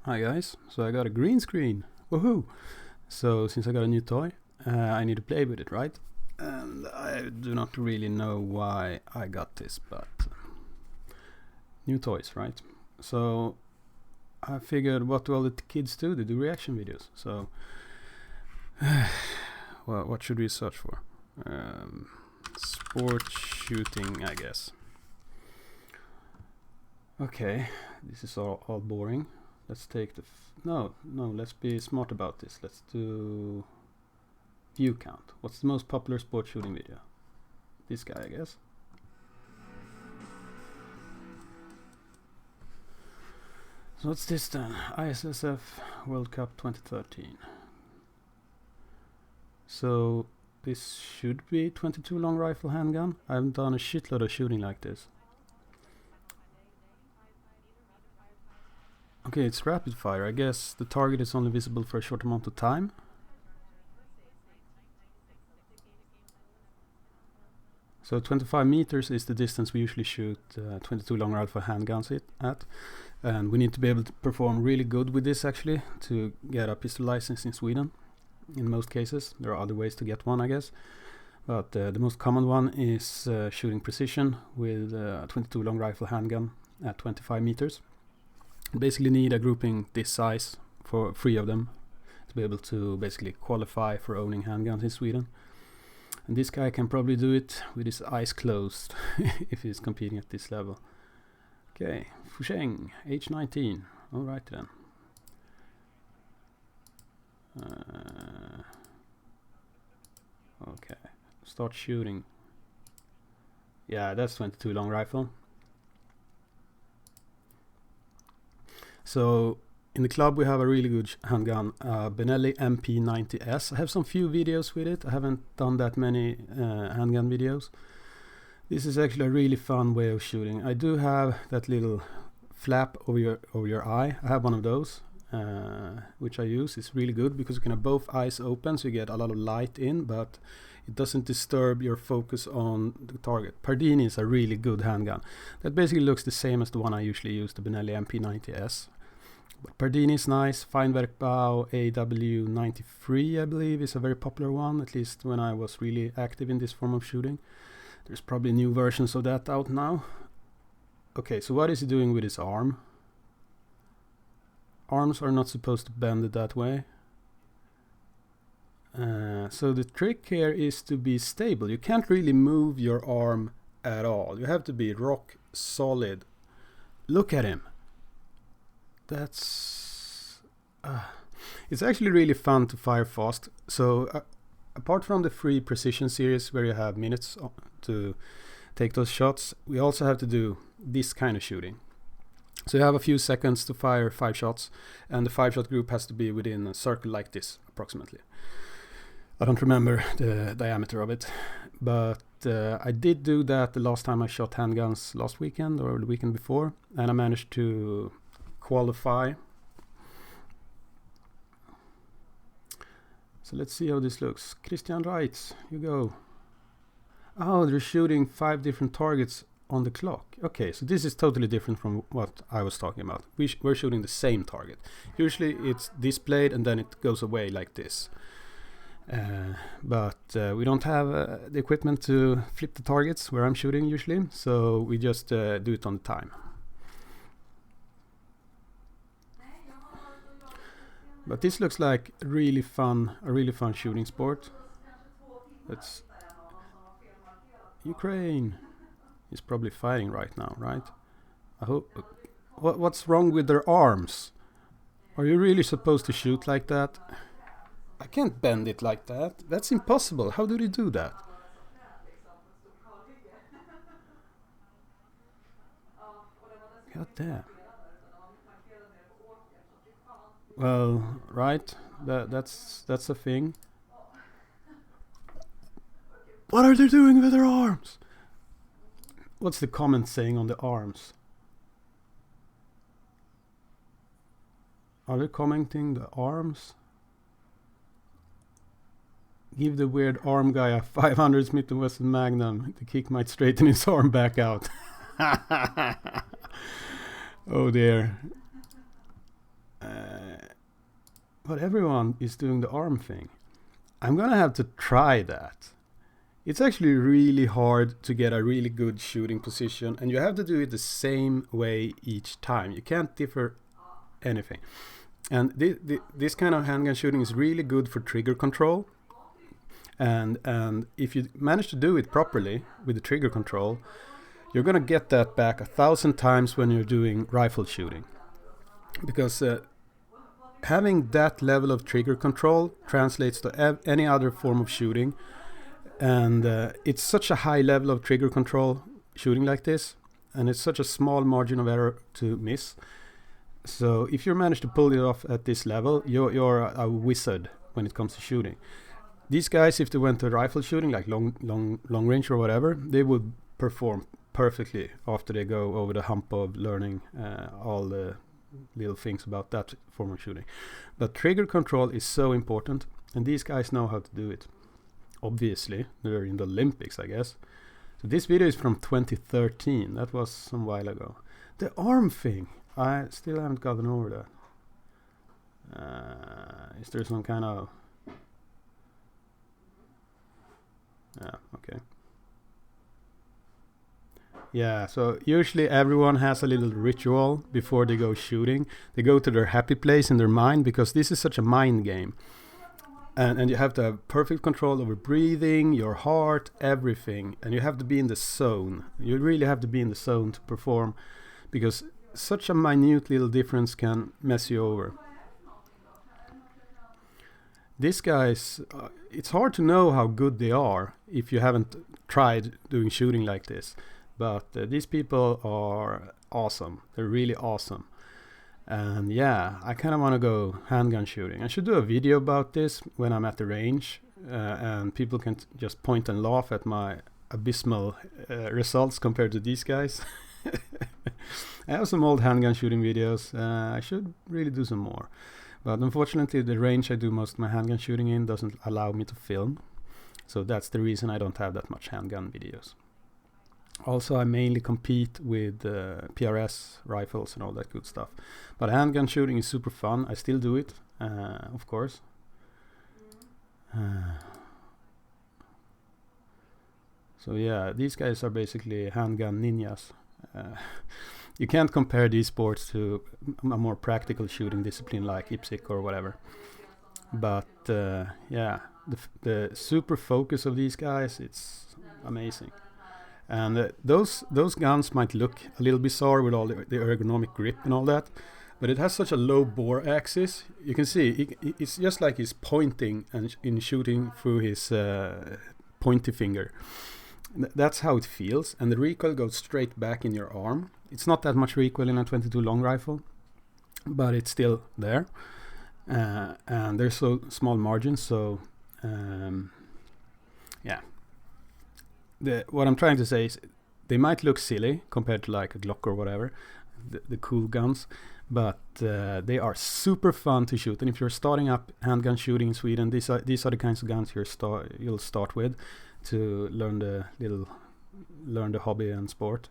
Hi guys, so I got a green screen, woohoo! So since I got a new toy, I need to play with it, right? And I do not really know why I got this, but new toys, right? So I figured, what do all the kids do? They do reaction videos. So well, what should we search for? Sport shooting, I guess. Okay, this is all boring. Let's take the no, let's be smart about this. Let's do view count. What's the most popular sport shooting video? This guy, I guess. So what's this then? ISSF World Cup 2013. So this should be 22 long rifle handgun. I haven't done a shitload of shooting like this. Okay, it's rapid fire. I guess the target is only visible for a short amount of time. So 25 meters is the distance we usually shoot 22 long rifle handguns at. And we need to be able to perform really good with this actually to get a pistol license in Sweden. In most cases, there are other ways to get one, I guess. But the most common one is shooting precision with a 22 long rifle handgun at 25 meters. You basically need a grouping this size for 3 of them to be able to basically qualify for owning handguns in Sweden. And this guy can probably do it with his eyes closed if he's competing at this level. Okay, Fusheng, age 19. Alright then. Okay, start shooting. Yeah, that's 22 long rifle. So in the club we have a really good handgun, Benelli MP90S. I have some few videos with it. I haven't done that many handgun videos. This is actually a really fun way of shooting. I do have that little flap over your eye. I have one of those, which I use. It's really good because you can have both eyes open, so you get a lot of light in, but it doesn't disturb your focus on the target. Pardini is a really good handgun. That basically looks the same as the one I usually use, the Benelli MP90S. But Pardini is nice. Feinwerkbau AW93, I believe, is a very popular one, at least when I was really active in this form of shooting. There's probably new versions of that out now. Okay, so what is he doing with his arm? Arms are not supposed to bend it that way. So the trick here is to be stable. You can't really move your arm at all. You have to be rock solid. Look at him. That's it's actually really fun to fire fast. So apart from the free precision series where you have minutes to take those shots, we also have to do this kind of shooting. So you have a few seconds to fire 5 shots, and the 5-shot group has to be within a circle like this approximately. I don't remember the diameter of it, but I did do that the last time I shot handguns last weekend or the weekend before, and I managed to qualify. So let's see how this looks. Christian writes, you go. Oh, they're shooting 5 different targets on the clock. Okay, so this is totally different from what I was talking about. We're shooting the same target. Usually it's displayed and then it goes away like this. But we don't have the equipment to flip the targets where I'm shooting usually, so we just do it on the time. But this looks like a really fun shooting sport. That's Ukraine is probably fighting right now, right? I hope. What's wrong with their arms? Are you really supposed to shoot like that? I can't bend it like that. That's impossible. How do they do that? God damn. Well, right. That's a thing. What are they doing with their arms? What's the comment saying on the arms? Are they commenting the arms? Give the weird arm guy a 500 Smith & Wesson Magnum. The kick might straighten his arm back out. Oh dear. but everyone is doing the arm thing. I'm gonna have to try that. It's actually really hard to get a really good shooting position, and you have to do it the same way each time. You can't differ anything. And this kind of handgun shooting is really good for trigger control. And if you manage to do it properly with the trigger control, you're gonna get that back 1,000 times when you're doing rifle shooting. Because having that level of trigger control translates to any other form of shooting. And it's such a high level of trigger control shooting like this, and it's such a small margin of error to miss. So if you manage to pull it off at this level, you're a wizard when it comes to shooting. These guys, if they went to rifle shooting, like long range or whatever, they would perform perfectly after they go over the hump of learning all the little things about that form of shooting. But trigger control is so important, and these guys know how to do it. Obviously, they're in the Olympics, I guess. So this video is from 2013. That was some while ago. The arm thing, I still haven't gotten over that. Is there some kind of... Yeah, okay. Yeah, so usually everyone has a little ritual before they go shooting. They go to their happy place in their mind, because this is such a mind game. And you have to have perfect control over breathing, your heart, everything. And you have to be in the zone. You really have to be in the zone to perform, because such a minute little difference can mess you over. These guys, it's hard to know how good they are if you haven't tried doing shooting like this. But these people are awesome. They're really awesome. And yeah, I kind of want to go handgun shooting. I should do a video about this when I'm at the range, and people can just point and laugh at my abysmal results compared to these guys. I have some old handgun shooting videos. I should really do some more. But unfortunately, the range I do most of my handgun shooting in doesn't allow me to film. So that's the reason I don't have that much handgun videos. Also, I mainly compete with PRS rifles and all that good stuff. But handgun shooting is super fun. I still do it, of course. So yeah, these guys are basically handgun ninjas. You can't compare these sports to a more practical shooting discipline like IPSC or whatever. But yeah, the super focus of these guys, it's amazing. And those guns might look a little bizarre with all the ergonomic grip and all that, but it has such a low bore axis. You can see it's just like he's pointing and in shooting through his pointy finger. That's how it feels, and the recoil goes straight back in your arm. It's not that much recoil in a 22 long rifle, but it's still there. And there's so small margins, so yeah. What I'm trying to say is they might look silly compared to like a Glock or whatever, the cool guns, but they are super fun to shoot. And if you're starting up handgun shooting in Sweden, these are the kinds of guns you'll start with to learn the hobby and sport.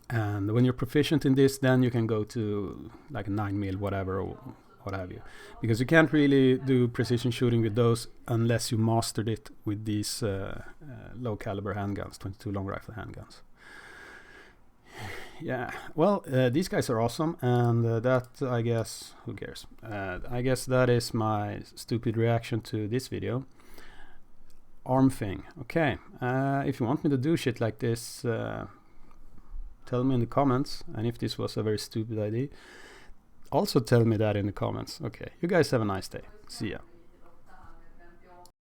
And when you're proficient in this, then you can go to like a 9mm whatever or what have you, because you can't really do precision shooting with those unless you mastered it with these low caliber handguns, 22 long rifle handguns. Yeah, well, these guys are awesome, and that, I guess, who cares? I guess that is my stupid reaction to this video. Arm thing. Okay, if you want me to do shit like this, tell me in the comments, and if this was a very stupid idea, also tell me that in the comments. Okay, you guys have a nice day. See ya.